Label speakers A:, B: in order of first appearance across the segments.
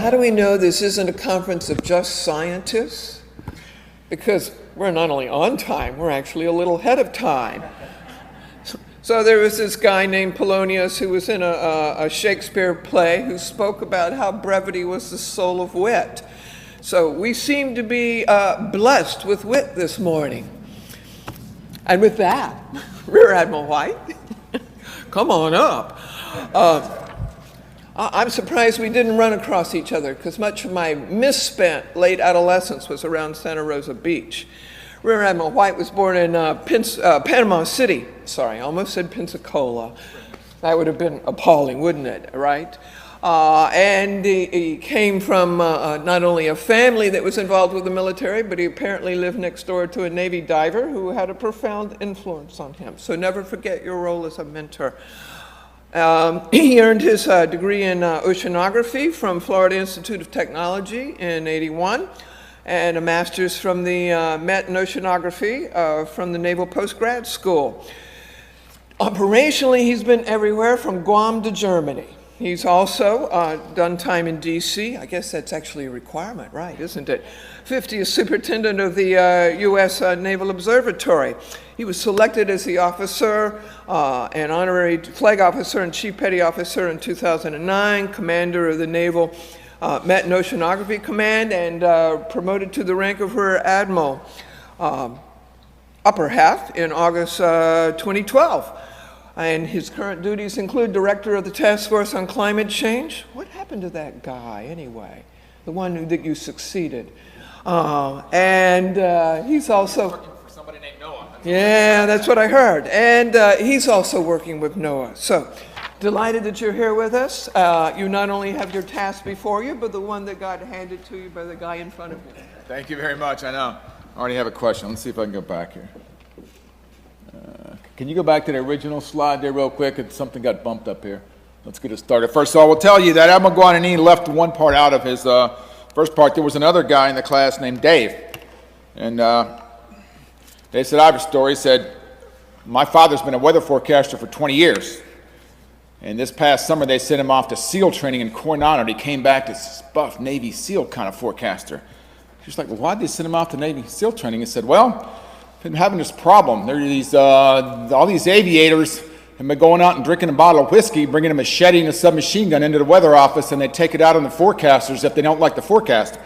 A: how do we know this isn't a conference of just scientists? Because we're not only on time, we're actually a little ahead of time. So there was this guy named Polonius who was in a Shakespeare play who spoke about how brevity was the soul of wit. So we seem to be blessed with wit this morning. And with that, Rear Admiral White, come on up. I'm surprised we didn't run across each other because much of my misspent late adolescence was around Santa Rosa Beach. Rear Admiral White was born in Panama City. Sorry, I almost said Pensacola. That would have been appalling, wouldn't it, right? And he came from not only a family that was involved with the military, but he apparently lived next door to a Navy diver who had a profound influence on him. So never forget your role as a mentor. He earned his degree in Oceanography from Florida Institute of Technology in '81, and a master's from the Met in Oceanography from the Naval Postgrad School. Operationally, he's been everywhere from Guam to Germany. He's also done time in D.C. I guess that's actually a requirement, right, isn't it? 50th Superintendent of the U.S. Naval Observatory. He was selected as the officer, an honorary flag officer and chief petty officer in 2009, commander of the Naval Met and Oceanography Command, and promoted to the rank of Rear Admiral, upper half, in August 2012. And his current duties include Director of the Task Force on Climate Change. What happened to that guy, anyway? The one that you succeeded. He's also...
B: working for somebody named Noah.
A: That's what I heard. And he's also working with NOAA. So, delighted that you're here with us. You not only have your task before you, but the one that got handed to you by the guy in front of you.
B: Thank you very much. I know. I already have a question. Let's see if I can go back here. Can you go back to the original slide there real quick? Something got bumped up here. Let's get it started. First of all, I will tell you that Admiral Guadagnini left one part out of his first part. There was another guy in the class named Dave. And Dave said, I have a story. He said, my father's been a weather forecaster for 20 years. And this past summer, they sent him off to SEAL training in Coronado. He came back to buff Navy SEAL kind of forecaster. He was like, well, why did they send him off to Navy SEAL training? He said, well, been having this problem. There are these, all these aviators have been going out and drinking a bottle of whiskey, bringing a machete and a submachine gun into the weather office, and they take it out on the forecasters if they don't like the forecast.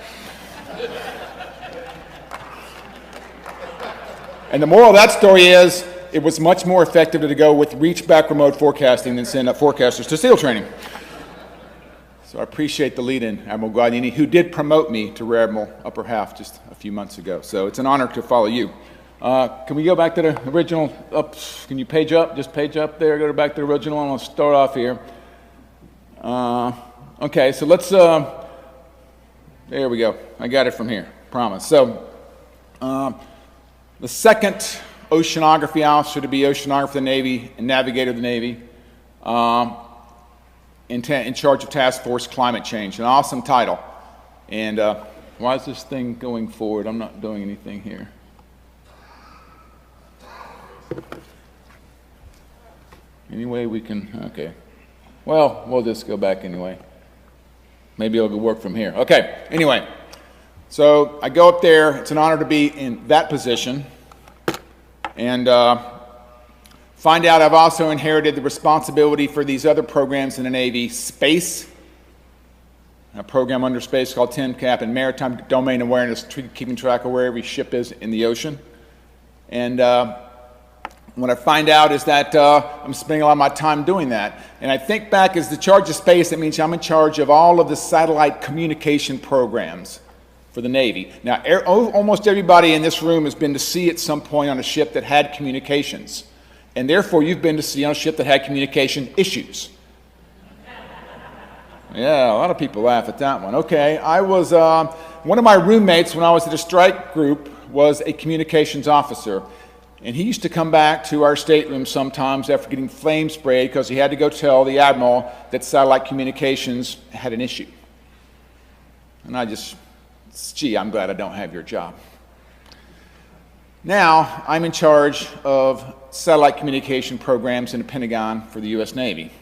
B: And the moral of that story is, it was much more effective to go with reach-back remote forecasting than send up forecasters to SEAL training. So I appreciate the lead-in, Admiral Guadagnini, who did promote me to Rear Admiral Upper Half just a few months ago. So it's an honor to follow you. Can we go back to the original? Can you page up? Just page up there. Go back to the original. I'm going to start off here. Okay, so let's. There we go. I got it from here. Promise. So the second oceanography officer to be oceanographer of the Navy and navigator of the Navy, in charge of Task Force Climate Change. An awesome title. And why is this thing going forward? I'm not doing anything here. Anyway, we can, okay. Well, we'll just go back anyway. Maybe it'll work from here. Okay, anyway. So I go up there. It's an honor to be in that position. And find out I've also inherited the responsibility for these other programs in the Navy. Space, a program under space called TENCAP, and Maritime Domain Awareness, keeping track of where every ship is in the ocean. And what I find out is that I'm spending a lot of my time doing that. And I think back as the charge of space, that means I'm in charge of all of the satellite communication programs for the Navy. Now, almost everybody in this room has been to sea at some point on a ship that had communications. And therefore, you've been to sea on a ship that had communication issues. Yeah, a lot of people laugh at that one. Okay, I was, one of my roommates when I was at a strike group was a communications officer. And he used to come back to our stateroom sometimes after getting flame sprayed because he had to go tell the admiral that satellite communications had an issue. And I just, gee, I'm glad I don't have your job. Now, I'm in charge of satellite communication programs in the Pentagon for the U.S. Navy.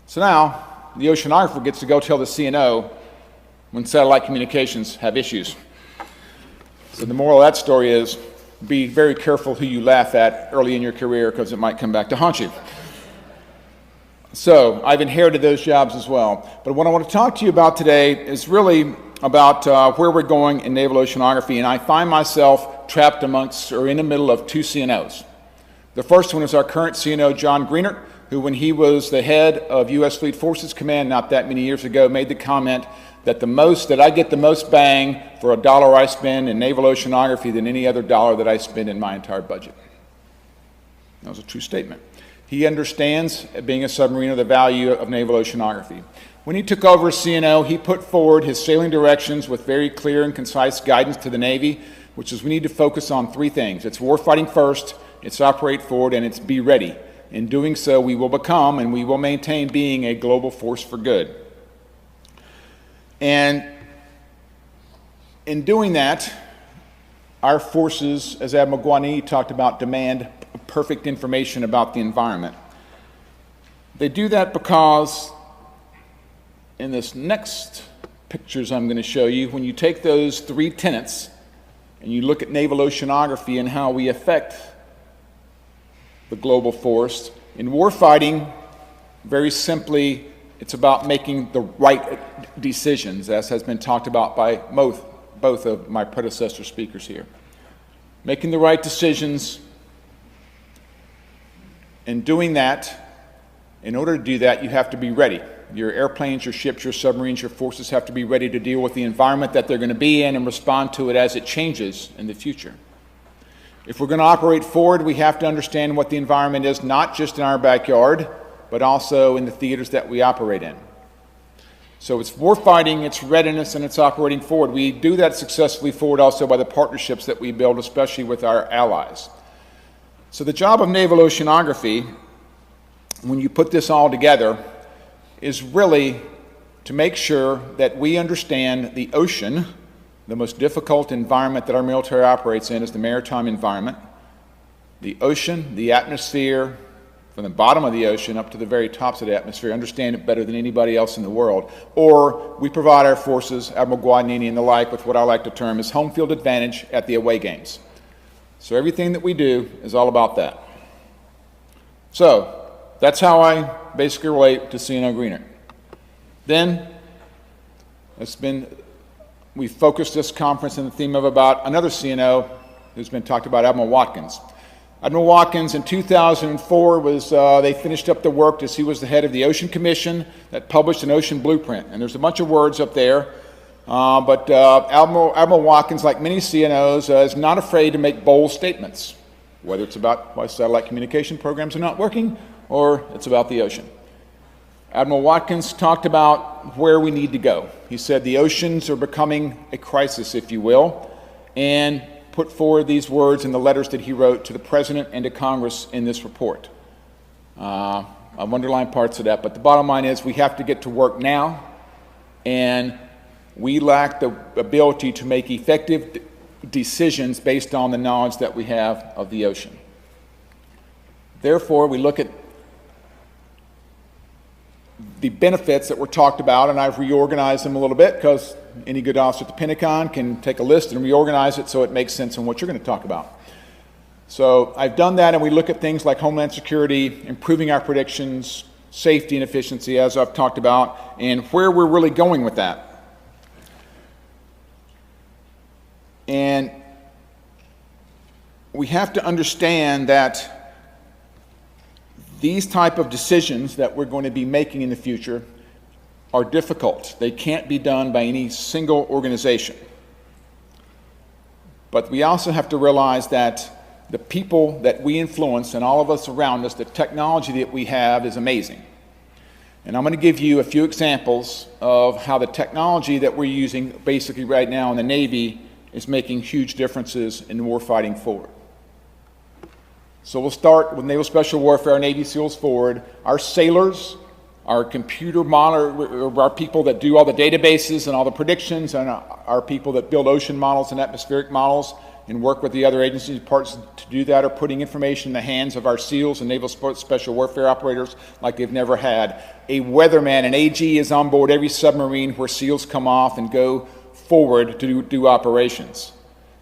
B: So now, the oceanographer gets to go tell the CNO when satellite communications have issues. So the moral of that story is be very careful who you laugh at early in your career because it might come back to haunt you. So I've inherited those jobs as well. But what I want to talk to you about today is really about where we're going in naval oceanography, and I find myself trapped amongst or in the middle of two CNOs. The first one is our current CNO, John Greenert, who when he was the head of U.S. Fleet Forces Command not that many years ago made the comment that I get the most bang for a dollar I spend in naval oceanography than any other dollar that I spend in my entire budget. That was a true statement. He understands, being a submariner, the value of naval oceanography. When he took over as CNO, he put forward his sailing directions with very clear and concise guidance to the Navy, which is we need to focus on three things. It's warfighting first, it's operate forward, and it's be ready. In doing so, we will become and we will maintain being a global force for good. And in doing that, our forces, as Admiral Guanini talked about, demand perfect information about the environment. They do that because in this next pictures I'm going to show you, when you take those three tenets and you look at naval oceanography and how we affect the global force, in warfighting, very simply, it's about making the right decisions, as has been talked about by both of my predecessor speakers here. Making the right decisions. In doing that, in order to do that, you have to be ready. Your airplanes, your ships, your submarines, your forces have to be ready to deal with the environment that they're going to be in and respond to it as it changes in the future. If we're going to operate forward, we have to understand what the environment is, not just in our backyard, but also in the theaters that we operate in. So it's warfighting, it's readiness, and it's operating forward. We do that successfully forward also by the partnerships that we build, especially with our allies. So the job of naval oceanography, when you put this all together, is really to make sure that we understand the ocean. The most difficult environment that our military operates in is the maritime environment. The ocean, the atmosphere, from the bottom of the ocean up to the very tops of the atmosphere, understand it better than anybody else in the world. Or we provide our forces, Admiral Guadagnini and the like, with what I like to term as home field advantage at the away games. So everything that we do is all about that. So that's how I basically relate to CNO Greenert. Then we focused this conference in the theme of about another CNO who's been talked about, Admiral Watkins. Admiral Watkins in 2004 they finished up the work as he was the head of the Ocean Commission that published an ocean blueprint. And there's a bunch of words up there, but Admiral Watkins, like many CNOs, is not afraid to make bold statements, whether it's about why satellite communication programs are not working or it's about the ocean. Admiral Watkins talked about where we need to go. He said the oceans are becoming a crisis, if you will, and put forward these words in the letters that he wrote to the President and to Congress in this report. I've underlined parts of that, but the bottom line is we have to get to work now, and we lack the ability to make effective decisions based on the knowledge that we have of the ocean. Therefore, we look at the benefits that were talked about, and I've reorganized them a little bit because any good officer at the Pentagon can take a list and reorganize it so it makes sense on what you're going to talk about. So I've done that, and we look at things like Homeland Security, improving our predictions, safety and efficiency, as I've talked about, and where we're really going with that. And we have to understand that these type of decisions that we're going to be making in the future are difficult. They can't be done by any single organization. But we also have to realize that the people that we influence and all of us around us, the technology that we have is amazing. And I'm going to give you a few examples of how the technology that we're using basically right now in the Navy is making huge differences in warfighting forward. So we'll start with Naval Special Warfare, our Navy SEALs forward. Our sailors, our computer model, our people that do all the databases and all the predictions, and our people that build ocean models and atmospheric models, and work with the other agencies parts to do that, are putting information in the hands of our SEALs and Naval Special Warfare operators like they've never had. A weatherman, an AG, is on board every submarine where SEALs come off and go forward to do operations.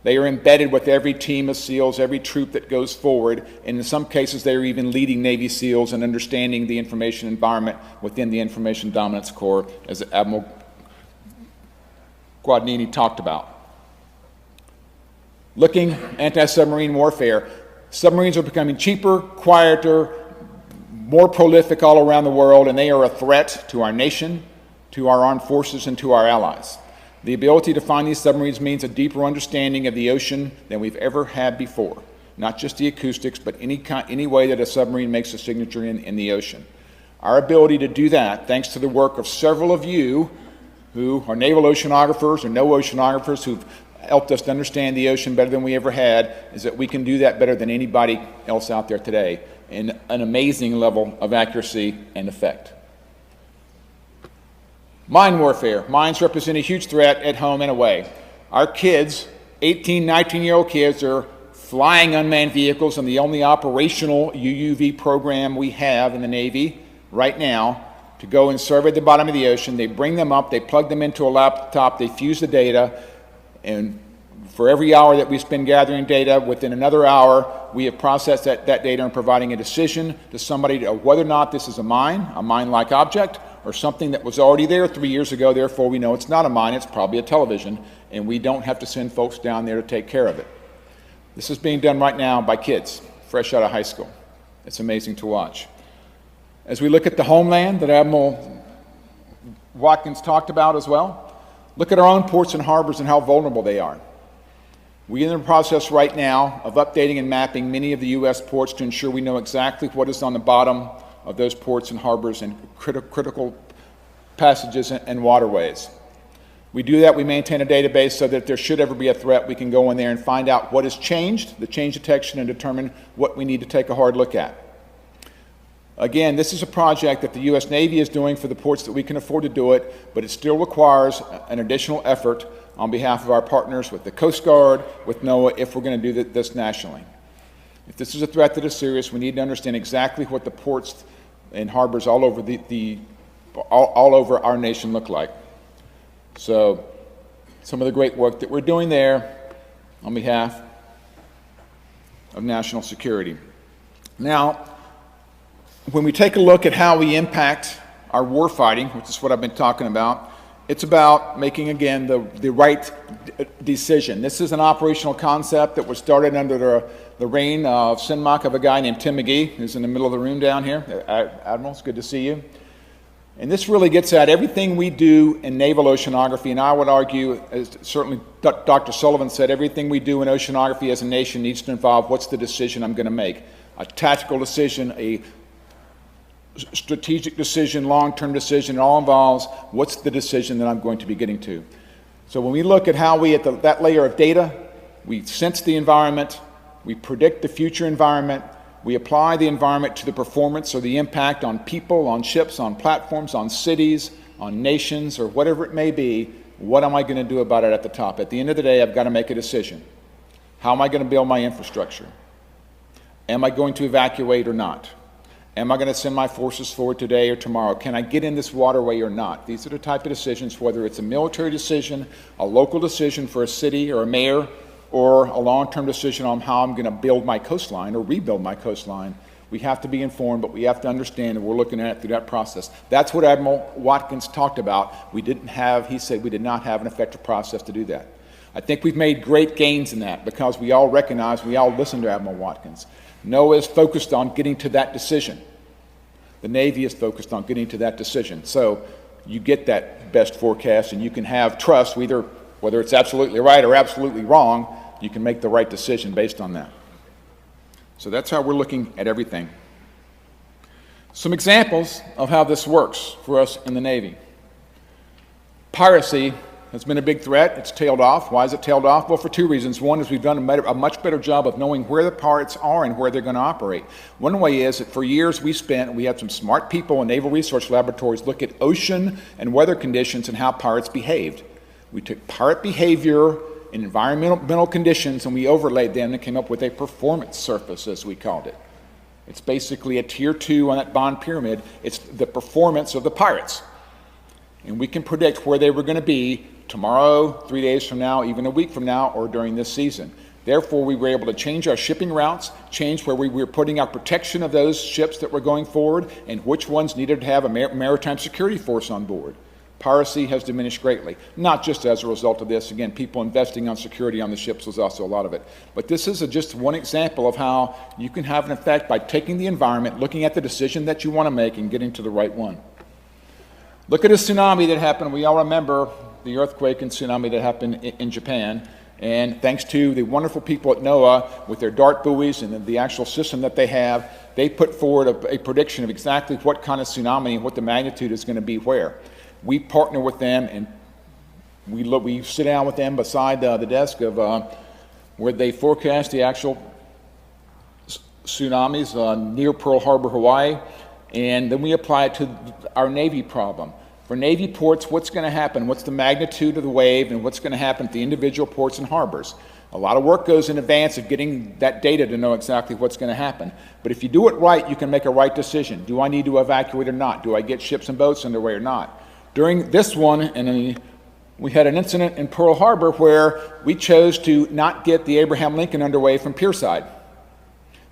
B: They are embedded with every team of SEALs, every troop that goes forward, and in some cases they are even leading Navy SEALs and understanding the information environment within the Information Dominance Corps, as Admiral Guadagnini talked about. Looking anti-submarine warfare, submarines are becoming cheaper, quieter, more prolific all around the world, and they are a threat to our nation, to our armed forces, and to our allies. The ability to find these submarines means a deeper understanding of the ocean than we've ever had before. Not just the acoustics, but any way that a submarine makes a signature in the ocean. Our ability to do that, thanks to the work of several of you who are naval oceanographers or no oceanographers who've helped us to understand the ocean better than we ever had, is that we can do that better than anybody else out there today in an amazing level of accuracy and effect. Mine warfare. Mines represent a huge threat at home and away. Our kids, 18, 19-year-old kids, are flying unmanned vehicles on the only operational UUV program we have in the Navy right now to go and survey the bottom of the ocean. They bring them up, they plug them into a laptop, they fuse the data, and for every hour that we spend gathering data, within another hour, we have processed that data and providing a decision to somebody to whether or not this is a mine-like object, or something that was already there 3 years ago, therefore we know it's not a mine, it's probably a television, and we don't have to send folks down there to take care of it. This is being done right now by kids, fresh out of high school. It's amazing to watch. As we look at the Homeland that Admiral Watkins talked about as well, look at our own ports and harbors and how vulnerable they are. We're in the process right now of updating and mapping many of the U.S. ports to ensure we know exactly what is on the bottom of those ports and harbors and critical passages and waterways. We do that, we maintain a database so that if there should ever be a threat, we can go in there and find out what has changed, the change detection, and determine what we need to take a hard look at. Again, this is a project that the U.S. Navy is doing for the ports that we can afford to do it, but it still requires an additional effort on behalf of our partners with the Coast Guard, with NOAA, if we're going to do this nationally. If this is a threat that is serious, we need to understand exactly what the ports and harbors all over all over our nation look like. So, some of the great work that we're doing there on behalf of national security. Now, when we take a look at how we impact our war fighting, which is what I've been talking about, it's about making, again, the right decision. This is an operational concept that was started under the reign of CINMOC of a guy named Tim McGee, who's in the middle of the room down here. Admiral, it's good to see you. And this really gets at everything we do in naval oceanography, and I would argue, as certainly Dr. Sullivan said, everything we do in oceanography as a nation needs to involve what's the decision I'm going to make. A tactical decision, a strategic decision, long-term decision. It all involves what's the decision that I'm going to be getting to. So when we look at how we, at that layer of data, we sense the environment, we predict the future environment, we apply the environment to the performance or the impact on people, on ships, on platforms, on cities, on nations, or whatever it may be, what am I going to do about it at the top? At the end of the day, I've got to make a decision. How am I going to build my infrastructure? Am I going to evacuate or not? Am I going to send my forces forward today or tomorrow? Can I get in this waterway or not? These are the type of decisions, whether it's a military decision, a local decision for a city or a mayor, or a long-term decision on how I'm going to build my coastline or rebuild my coastline. We have to be informed, but we have to understand that we're looking at it through that process. That's what Admiral Watkins talked about. He said we did not have an effective process to do that. I think we've made great gains in that because we all recognize, we all listen to Admiral Watkins. NOAA is focused on getting to that decision. The Navy is focused on getting to that decision. So you get that best forecast and you can have trust, whether it's absolutely right or absolutely wrong, you can make the right decision based on that. So that's how we're looking at everything. Some examples of how this works for us in the Navy. Piracy has been a big threat. It's tailed off. Why is it tailed off? Well, for two reasons. One is we've done a much better job of knowing where the pirates are and where they're going to operate. One way is that for years we had some smart people in naval research laboratories look at ocean and weather conditions and how pirates behaved. We took pirate behavior environmental conditions, and we overlaid them and came up with a performance surface, as we called it. It's basically a tier 2 on that bond pyramid. It's the performance of the pirates. And we can predict where they were going to be tomorrow, 3 days from now, even a week from now, or during this season. Therefore, we were able to change our shipping routes, change where we were putting our protection of those ships that were going forward, and which ones needed to have a maritime security force on board. Piracy has diminished greatly, not just as a result of this. Again, people investing on security on the ships was also a lot of it. But this is just one example of how you can have an effect by taking the environment, looking at the decision that you want to make, and getting to the right one. Look at a tsunami that happened. We all remember the earthquake and tsunami that happened in Japan. And thanks to the wonderful people at NOAA with their dart buoys and the actual system that they have, they put forward a prediction of exactly what kind of tsunami and what the magnitude is going to be where. We partner with them, and we sit down with them beside the desk of where they forecast the actual tsunamis near Pearl Harbor, Hawaii, and then we apply it to our Navy problem. For Navy ports, what's going to happen? What's the magnitude of the wave, and what's going to happen at the individual ports and harbors? A lot of work goes in advance of getting that data to know exactly what's going to happen. But if you do it right, you can make a right decision. Do I need to evacuate or not? Do I get ships and boats underway or not? During this one, and we had an incident in Pearl Harbor where we chose to not get the Abraham Lincoln underway from pierside.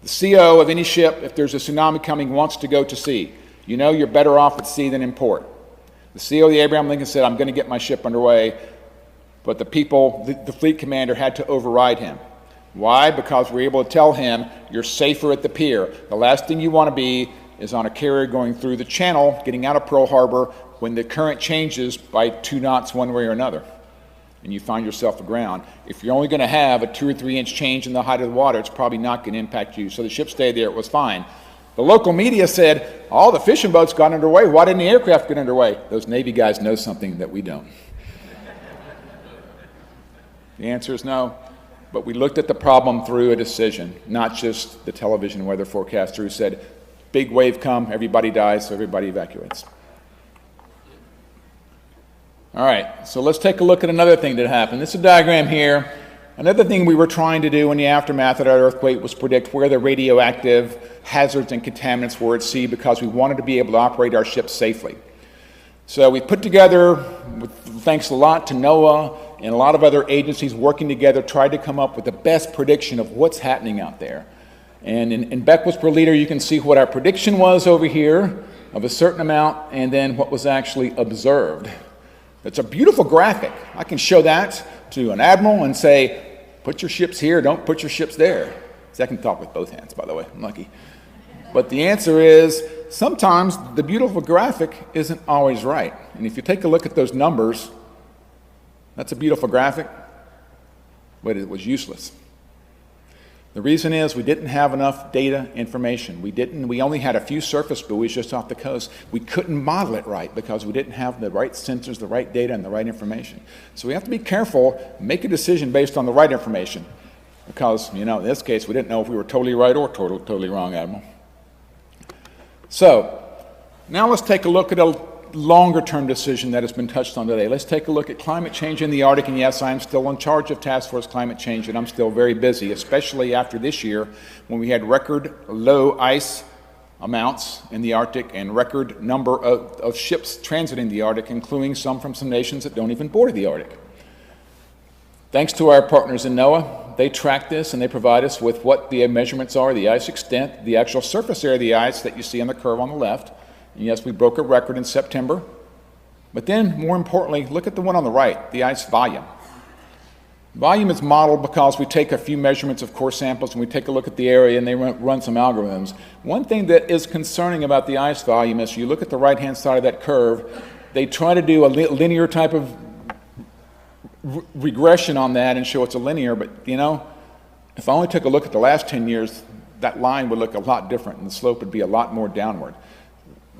B: The CO of any ship, if there's a tsunami coming, wants to go to sea. You know you're better off at sea than in port. The CO of the Abraham Lincoln said, I'm going to get my ship underway, but the fleet commander had to override him. Why? Because we're able to tell him, you're safer at the pier. The last thing you want to be is on a carrier going through the channel, getting out of Pearl Harbor, when the current changes by 2 knots one way or another, and you find yourself aground. If you're only going to have a 2 or 3 inch change in the height of the water, it's probably not going to impact you. So the ship stayed there, it was fine. The local media said, all the fishing boats got underway, why didn't the aircraft get underway? Those Navy guys know something that we don't. The answer is no, but we looked at the problem through a decision, not just the television weather forecaster who said, big wave come, everybody dies, so everybody evacuates. All right, so let's take a look at another thing that happened. This is a diagram here. Another thing we were trying to do in the aftermath of that earthquake was predict where the radioactive hazards and contaminants were at sea, because we wanted to be able to operate our ships safely. So we put together, thanks a lot to NOAA and a lot of other agencies working together, tried to come up with the best prediction of what's happening out there. And in Beckwith's per liter, you can see what our prediction was over here of a certain amount, and then what was actually observed. It's a beautiful graphic. I can show that to an admiral and say, put your ships here, don't put your ships there. See, I can talk with both hands, by the way, I'm lucky. But the answer is, sometimes the beautiful graphic isn't always right. And if you take a look at those numbers, that's a beautiful graphic, but it was useless. The reason is we didn't have enough data information. We only had a few surface buoys just off the coast. We couldn't model it right because we didn't have the right sensors, the right data, and the right information. So we have to be careful, make a decision based on the right information. Because, you know, in this case, we didn't know if we were totally right or totally wrong, Admiral. So, now let's take a look at a longer-term decision that has been touched on today. Let's take a look at climate change in the Arctic, and yes, I'm still in charge of Task Force Climate Change, and I'm still very busy, especially after this year when we had record low ice amounts in the Arctic and record number of ships transiting the Arctic, including some from some nations that don't even border the Arctic. Thanks to our partners in NOAA, they track this and they provide us with what the measurements are, the ice extent, the actual surface area of the ice that you see on the curve on the left. And yes, we broke a record in September. But then, more importantly, look at the one on the right, the ice volume. Volume is modeled because we take a few measurements of core samples and we take a look at the area and they run some algorithms. One thing that is concerning about the ice volume is you look at the right-hand side of that curve, they try to do a linear type of regression on that and show it's a linear, but you know, if I only took a look at the last 10 years, that line would look a lot different and the slope would be a lot more downward.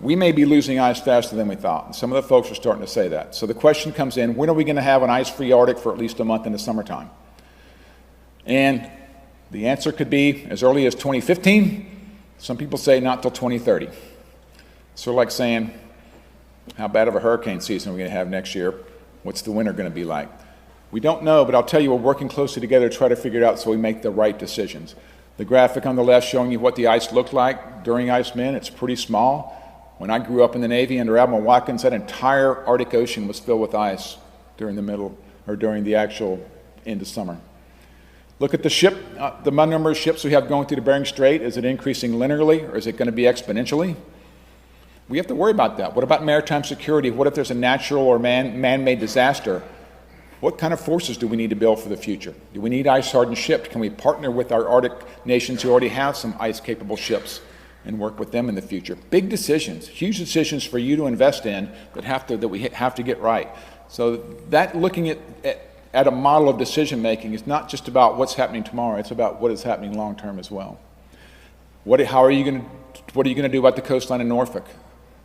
B: We may be losing ice faster than we thought, and some of the folks are starting to say that. So the question comes in, when are we going to have an ice-free Arctic for at least a month in the summertime? And the answer could be as early as 2015. Some people say not till 2030. Sort of like saying, how bad of a hurricane season are we going to have next year? What's the winter going to be like? We don't know, but I'll tell you, we're working closely together to try to figure it out so we make the right decisions. The graphic on the left showing you what the ice looked like during ice min, it's pretty small. When I grew up in the Navy under Admiral Watkins, that entire Arctic Ocean was filled with ice during the actual end of summer. Look at the ship, the number of ships we have going through the Bering Strait. Is it increasing linearly or is it going to be exponentially? We have to worry about that. What about maritime security? What if there's a natural or man-made disaster? What kind of forces do we need to build for the future? Do we need ice-hardened ships? Can we partner with our Arctic nations who already have some ice-capable ships and work with them in the future? Big decisions, huge decisions for you to invest in that we have to get right. So that looking at a model of decision-making is not just about what's happening tomorrow, it's about what is happening long-term as well. What are you going to do about the coastline in Norfolk?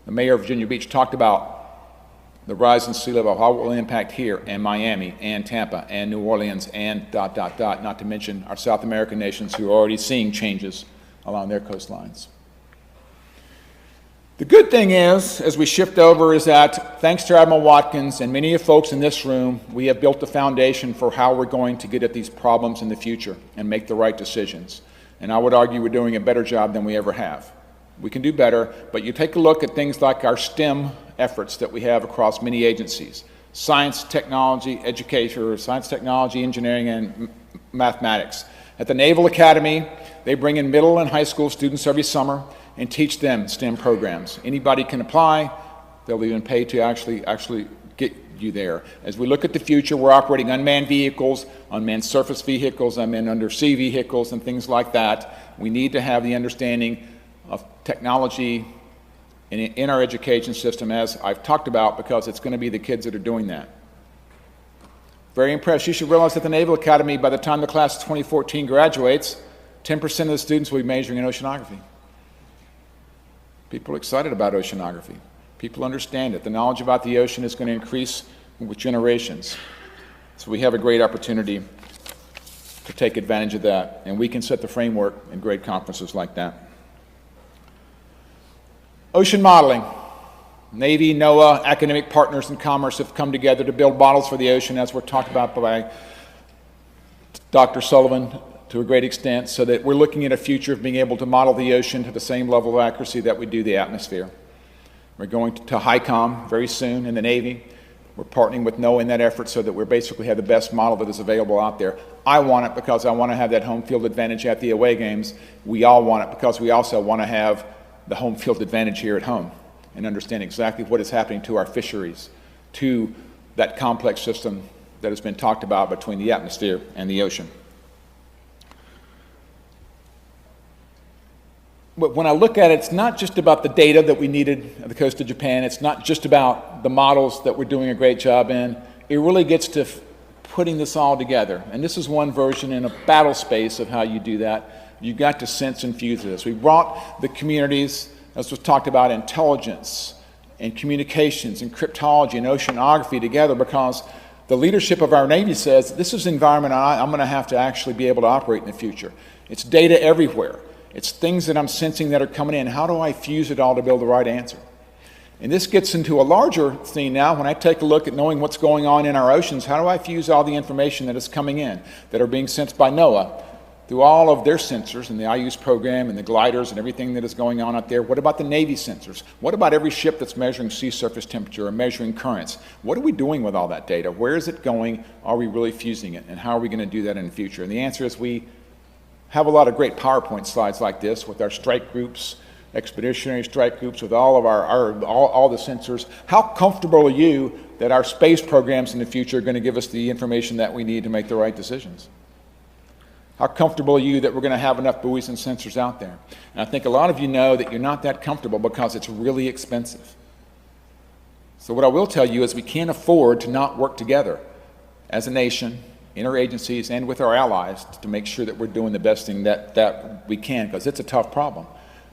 B: The mayor of Virginia Beach talked about the rise in sea level, how it will impact here, and Miami, and Tampa, and New Orleans, and ... not to mention our South American nations who are already seeing changes along their coastlines. The good thing is, as we shift over, is that thanks to Admiral Watkins and many of the folks in this room, we have built the foundation for how we're going to get at these problems in the future and make the right decisions. And I would argue we're doing a better job than we ever have. We can do better, but you take a look at things like our STEM efforts that we have across many agencies. Science, technology, education, or science, technology, engineering, and mathematics. At the Naval Academy, they bring in middle and high school students every summer and teach them STEM programs. Anybody can apply. They'll even pay to actually get you there. As we look at the future, we're operating unmanned vehicles, unmanned surface vehicles, unmanned undersea vehicles, and things like that. We need to have the understanding of technology in our education system, as I've talked about, because it's going to be the kids that are doing that. Very impressed. You should realize that the Naval Academy, by the time the class of 2014 graduates, 10% of the students will be majoring in oceanography. People are excited about oceanography. People understand it. The knowledge about the ocean is going to increase with generations. So we have a great opportunity to take advantage of that, and we can set the framework in great conferences like that. Ocean modeling. Navy, NOAA, academic partners, and commerce have come together to build models for the ocean, as were talked about by Dr. Sullivan to a great extent, so that we're looking at a future of being able to model the ocean to the same level of accuracy that we do the atmosphere. We're going to HICOM very soon in the Navy. We're partnering with NOAA in that effort so that we basically have the best model that is available out there. I want it because I want to have that home field advantage at the away games. We all want it because we also want to have the home field advantage here at home and understand exactly what is happening to our fisheries, to that complex system that has been talked about between the atmosphere and the ocean. But when I look at it, it's not just about the data that we needed at the coast of Japan. It's not just about the models that we're doing a great job in. It really gets to putting this all together. And this is one version in a Battlespace of how you do that. You've got to sense and fuse this. We brought the communities, as was talked about, intelligence and communications and cryptology and oceanography together because the leadership of our Navy says this is the environment I'm going to have to actually be able to operate in the future. It's data everywhere. It's things that I'm sensing that are coming in. How do I fuse it all to build the right answer? And this gets into a larger theme now. When I take a look at knowing what's going on in our oceans, how do I fuse all the information that is coming in, that are being sensed by NOAA, through all of their sensors and the IUS program and the gliders and everything that is going on out there? What about the Navy sensors? What about every ship that's measuring sea surface temperature or measuring currents? What are we doing with all that data? Where is it going? Are we really fusing it? And how are we going to do that in the future? And the answer is we have a lot of great PowerPoint slides like this with our strike groups, expeditionary strike groups, with all of all the sensors. How comfortable are you that our space programs in the future are going to give us the information that we need to make the right decisions? How comfortable are you that we're going to have enough buoys and sensors out there? And I think a lot of you know that you're not that comfortable because it's really expensive. So what I will tell you is we can't afford to not work together as a nation, in our agencies, and with our allies to make sure that we're doing the best thing that we can, because it's a tough problem.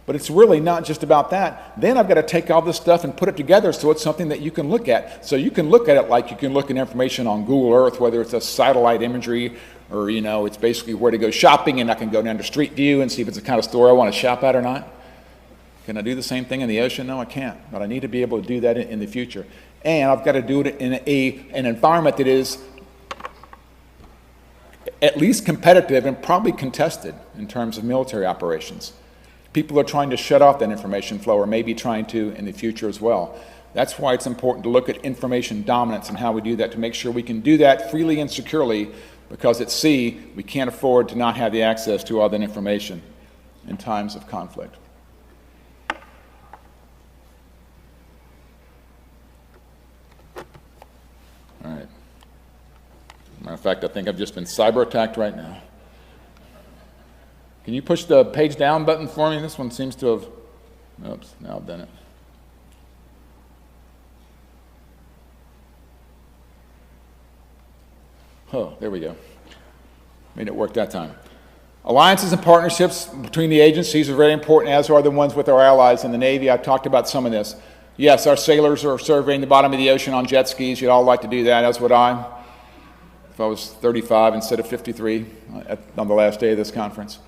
B: But it's really not just about that. Then I've got to take all this stuff and put it together so it's something that you can look at. So you can look at it like you can look at information on Google Earth, whether it's a satellite imagery or, you know, it's basically where to go shopping, and I can go down to Street View and see if it's the kind of store I want to shop at or not. Can I do the same thing in the ocean? No, I can't. But I need to be able to do that in the future. And I've got to do it in an environment that is at least competitive and probably contested in terms of military operations. People are trying to shut off that information flow, or maybe trying to in the future as well. That's why it's important to look at information dominance and how we do that, to make sure we can do that freely and securely, because at sea, we can't afford to not have the access to all that information in times of conflict. All right. Matter of fact, I think I've just been cyber attacked right now. Can you push the page down button for me? This one seems to have, oops, now I've done it. Oh, there we go. Made it work that time. Alliances and partnerships between the agencies are very important, as are the ones with our allies in the Navy. I've talked about some of this. Yes, our sailors are surveying the bottom of the ocean on jet skis. You'd all like to do that, as would I, if I was 35 instead of 53 on the last day of this conference.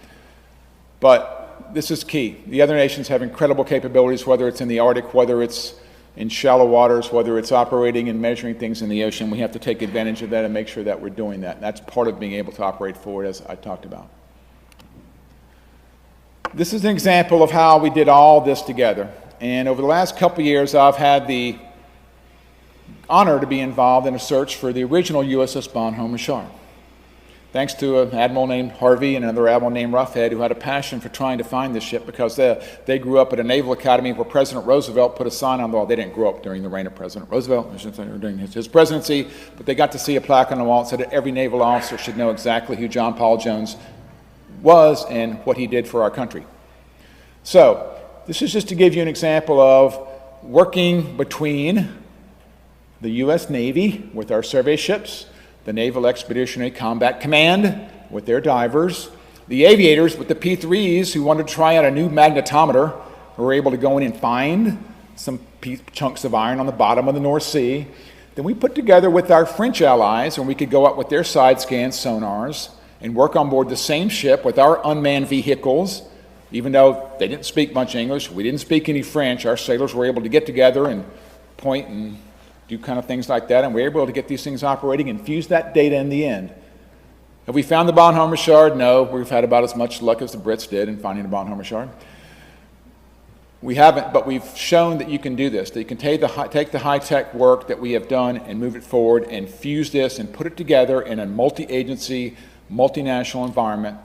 B: But this is key. The other nations have incredible capabilities, whether it's in the Arctic, whether it's in shallow waters, whether it's operating and measuring things in the ocean. We have to take advantage of that and make sure that we're doing that. And that's part of being able to operate forward, as I talked about. This is an example of how we did all this together. And over the last couple of years, I've had the honor to be involved in a search for the original USS Bonhomme Richard. Thanks to an admiral named Harvey and another admiral named Roughhead, who had a passion for trying to find this ship, because they grew up at a naval academy where President Roosevelt put a sign on the wall. They didn't grow up during the reign of President Roosevelt, I should say, or during his presidency, but they got to see a plaque on the wall that said that every naval officer should know exactly who John Paul Jones was and what he did for our country. So this is just to give you an example of working between the U.S. Navy with our survey ships, the Naval Expeditionary Combat Command with their divers, the aviators with the P-3s who wanted to try out a new magnetometer, who were able to go in and find some chunks of iron on the bottom of the North Sea. Then we put together with our French allies, and we could go up with their side scan sonars and work on board the same ship with our unmanned vehicles. Even though they didn't speak much English, we didn't speak any French, our sailors were able to get together and point and do kind of things like that, and we were able to get these things operating and fuse that data in the end. Have we found the Bonhomme Richard? No, we've had about as much luck as the Brits did in finding the Bonhomme Richard. We haven't, but we've shown that you can do this, that you can take the high-tech work that we have done and move it forward and fuse this and put it together in a multi-agency, multinational environment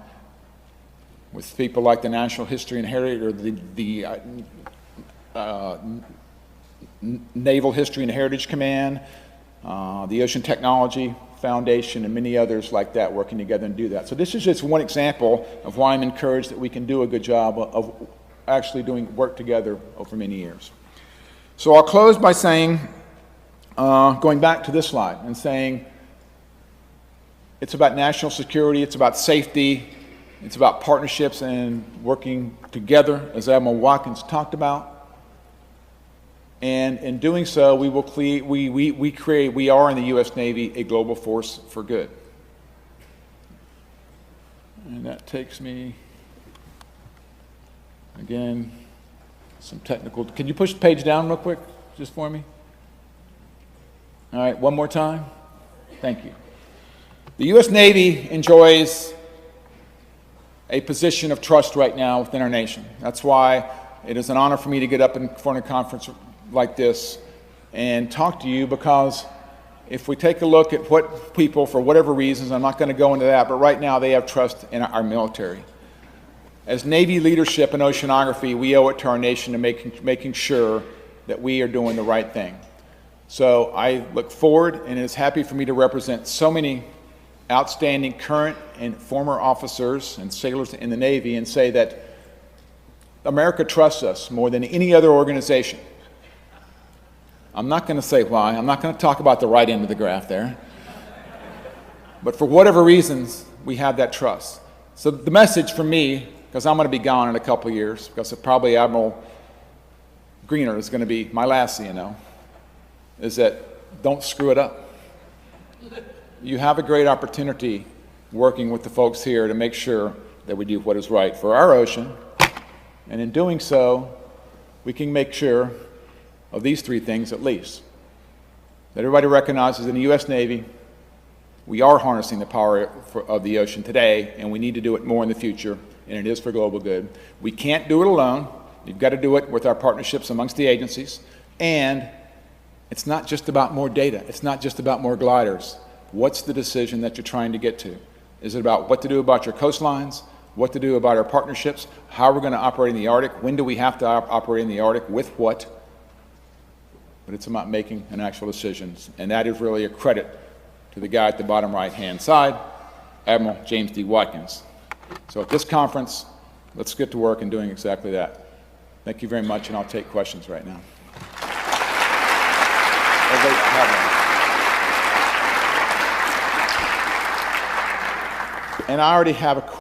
B: with people like the National History and Heritage, or the Naval History and Heritage Command, the Ocean Technology Foundation, and many others like that working together and do that. So this is just one example of why I'm encouraged that we can do a good job of actually doing work together over many years. So I'll close by saying, going back to this slide and saying, it's about national security, it's about safety, it's about partnerships and working together, as Admiral Watkins talked about. And in doing so, we are in the U.S. Navy a global force for good. And that takes me, again, some technical. Can you push the page down real quick, just for me? All right, one more time. Thank you. The U.S. Navy enjoys a position of trust right now within our nation. That's why it is an honor for me to get up in front of a conference like this and talk to you, because if we take a look at what people, for whatever reasons, I'm not going to go into that, but right now they have trust in our military. As Navy leadership and oceanography, we owe it to our nation to making sure that we are doing the right thing. So I look forward, and it's happy for me to represent so many outstanding current and former officers and sailors in the Navy and say that America trusts us more than any other organization. I'm not going to say why. I'm not going to talk about the right end of the graph there. But for whatever reasons, we have that trust. So the message for me, because I'm going to be gone in a couple of years, because probably Admiral Greener is going to be my last CNO, is that don't screw it up. You have a great opportunity working with the folks here to make sure that we do what is right for our ocean. And in doing so, we can make sure of these three things at least. That everybody recognizes in the U.S. Navy, we are harnessing the power of the ocean today, and we need to do it more in the future, and it is for global good. We can't do it alone. You've got to do it with our partnerships amongst the agencies, and it's not just about more data. It's not just about more gliders. What's the decision that you're trying to get to? Is it about what to do about your coastlines, what to do about our partnerships, how we're going to operate in the Arctic, when do we have to operate in the Arctic, with what? But it's about making an actual decision, and that is really a credit to the guy at the bottom right-hand side, Admiral James D. Watkins. So at this conference, let's get to work in doing exactly that. Thank you very much, and I'll take questions right now. And I already have a